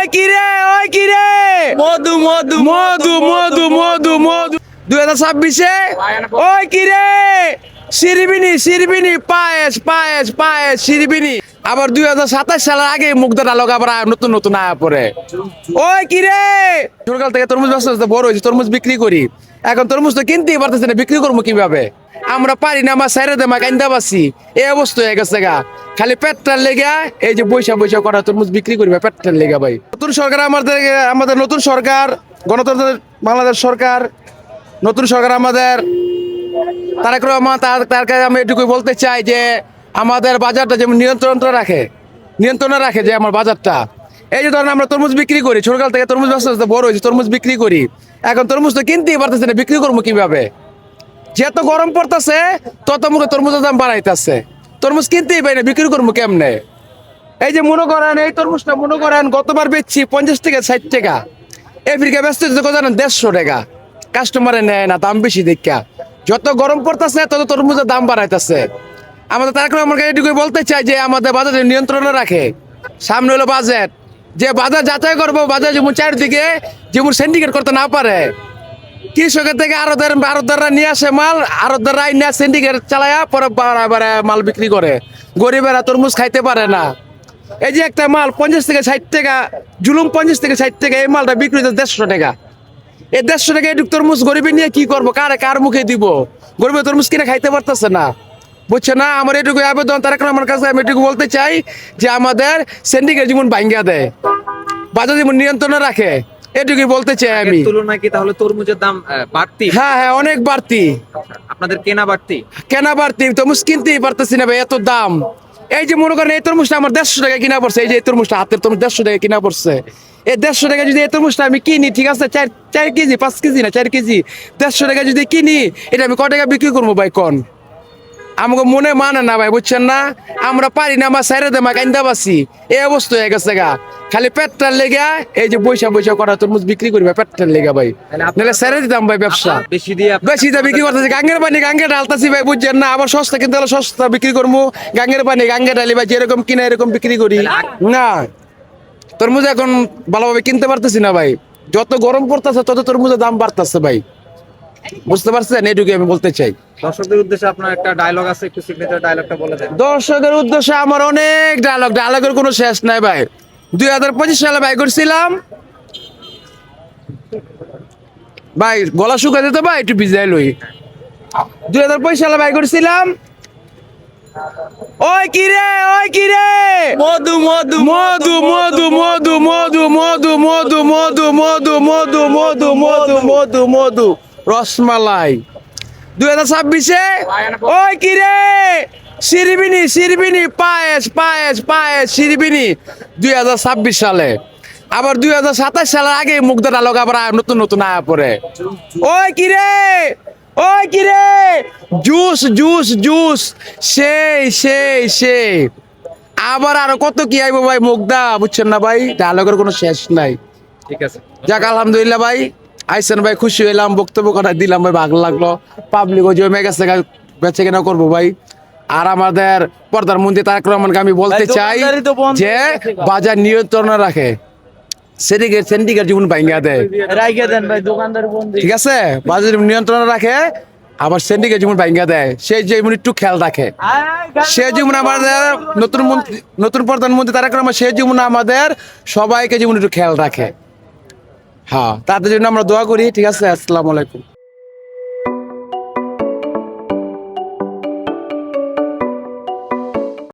ওই কিরে মধু মধু মধু মধু মধু মধু 2026-এ ওই কিরে সিরবিনি পায়েস পায়েস পায়েস সিরবিনি। আবার 2027 সালের আগে মুগ্ধা ডালক আবার নতুন নতুন আয়া পরে। ওই কিরে সকাল থেকে তরমুজ ব্যবসা বড় হয়েছে, তরমুজ বিক্রি করি, এখন তরমুজ তো কিনতেই পারতেছে না, বিক্রি করবো কিভাবে? আমরা পারি না, আমার সাইরে দেমা কান্দা পাচ্ছি, এই অবস্থা হয়ে গেছে গা। খালি পেটটার লেগা এই যে বৈশা বৈশা করা তরমুজ বিক্রি করবে পেটটার লেগা ভাই। নতুন সরকার আমাদের নতুন সরকার, গণতন্ত্র বাংলাদেশ সরকার, নতুন সরকার আমাদের তারেক রহমান, তার কাছে আমি এটুকুই বলতে চাই যে আমাদের বাজারটা যেমন নিয়ন্ত্রণে রাখে যে আমার বাজারটা। এই যে ধরেন আমরা তরমুজ বিক্রি করি, ছোটকাল থেকে তরমুজ ব্যবসা বড় হয়েছে, তরমুজ বিক্রি করি, এখন তরমুজ তো কিনতেই পারতেছে না, বিক্রি করবো কিভাবে? যত গরম পড়তেছে তত মুখে তরমুজের দাম বাড়াইতেছে, তরমুজ কিনতেই পারি না, বিক্রি করবো কেমনে? এই যে মনে করেন এই তরমুজটা মনে করেন গতবার বেচছি 50 থেকে 60 টাকা, আফ্রিকা ব্যস্ত জানেন 150 টাকা, কাস্টমারে নেয় না, দাম বেশি দেখা। যত গরম পড়তেছে তত তরমুজের দাম বাড়াইতেছে। আমাদের তারপরে আমাকে এটুকুই বলতে চাই যে আমাদের বাজারে নিয়ন্ত্রণে রাখে। সামনে হলো বাজেট, যে বাজার যাচাই করবো, বাজার যেমন চারিদিকে যেমন সিন্ডিকেট করতে না পারে, কৃষকের থেকে আরতদাররা নিয়ে আসে মাল, আরতদাররা নিয়ে সিন্ডিকেট চালায়া পরে মাল বিক্রি করে, গরিবেরা তরমুজ খাইতে পারে না। এই যে একটা মাল 50 থেকে 60 টাকা, জুলুম 50 থেকে 60 টাকা, এই মালটা বিক্রি হচ্ছে 150 টাকা। এই 150 টাকা এটুক তরমুজ গরিবে নিয়ে কি করবো? কার মুখে দিব? গরিবে তরমুজ কিনে খাইতে পারতেছে না, বুঝছে না? আমার এটুকু আবেদন তারেক রহমানের কাছে আমি এটুকু বলতে চাই যে আমাদের সিন্ডিকেট যেমন ভাঙ্গা দেয়, বাজার যেমন নিয়ন্ত্রণে রাখে, এটুকুই বলতে চাই আমি। তুলনায় কি তাহলে তরমুজের দাম বাড়তি? হ্যাঁ হ্যাঁ, অনেক বাড়তি। আপনাদের কেনা বাড়তি? তরমুজ কিনতেই পারতেছি না ভাই, এত দাম। এই যে মনে করেন এই তরমুজটা আমার 150 টাকা কিনা পড়ছে, এই যে এই তরমুজটা হাতের তরমুজ 150 টাকা কিনা পড়ছে। এই 150 টাকা যদি এই তরমুজটা আমি কিনি, ঠিক আছে, 4 কেজি 5 কেজি না 4 কেজি 150 টাকা যদি কিনি, এটা আমি কয় টাকা বিক্রি করবো ভাই কোন? আমাকে মনে মানে না ভাই, বুঝছেন না? আমরা পারি না, আমার সাইরে দেমা কান্দা পাচ্ছি, এই অবস্থা হয়ে গেছে গা। খালি পেটটার লেগা এই যে বৈশা বৈশা করা তরমুজ বিক্রি করবে পেটটার লেগা ভাই, নাহলে সাইরে দিতাম ভাই ব্যবসা। বেশি দিয়ে বিক্রি করতেছি, গাঙ্গের পানি গাঙ্গে ঢালতেছি ভাই, বুঝছেন না? আবার সস্তা কিনতে হলে সস্তা বিক্রি করবো, গাঙ্গের পানি গাঙ্গে ঢালি ভাই, যেরকম কিনা এরকম বিক্রি করি না। তরমুজ এখন ভালোভাবে কিনতে পারতেছি না ভাই, যত গরম পড়তেছে তত তরমুজের দাম বাড়তেছে ভাই, বুঝতে পারছেন? এটুকু আমি বলতে চাই। দর্শকদের উদ্দেশ্যে আপনার একটা ডায়লগ আছে, একটু সিগনেচার ডায়লগটা বলে দেন। দর্শকের উদ্দেশ্যে আমার অনেক ডায়লগের কোনো শেষ নাই ভাই। 2025 সালে ভাই করছিলাম ভাই, গলা শুকা যেত ভাই, একটু ভিজাই লই। 2025 সালে ভাই করছিলাম ওই কিরে মধু মধু মধু মধু মধু মধু মধু মধু মধু মধু মধু মধু মধু মধু মধু রসমালাই। 2026-এ ওই কিরে সিরবিনি পায়েস পায়েস পায়েস সিরবিনি। 2026 সালে আবার 2027 সালের আগে মুগ্ধা ডালক আবার নতুন নতুন আয়া পরে। ওই কিরে জুস জুস জুস সেই আবার আরো কত কি আইবো ভাই মুগ্ধা, বুঝছেন না ভাই? ডায়লগের কোনো শেষ নাই। ঠিক আছে, যাক আলহামদুলিল্লাহ ভাই, আইসেন ভাই, খুশি হইলাম, বক্তব্য কথা দিলাম ভাই, ভালো লাগলো। পাবলিক জমে গেছে, বেচে কেনা করবো ভাই। আর আমাদের প্রধানমন্ত্রী তারেক রহমানকে আমি বলতে চাই যে বাজার নিয়ন্ত্রণে রাখে, সিন্ডিকেট জীবন ভাঙ্গা দেয়, ঠিক আছে? বাজার নিয়ন্ত্রণে রাখে, আবার সিন্ডিকেট যেমন ভাঙ্গা দেয়, সেই যেমন একটু খেয়াল রাখে। সে যেমন আমাদের নতুন প্রধানমন্ত্রী তারেক রহমান, সে যেমন আমাদের সবাইকে যেমন একটু খেয়াল রাখে। হ্যাঁ, তাদের জন্য আমরা দোয়া করি। ঠিক আছে, আসসালামু আলাইকুম।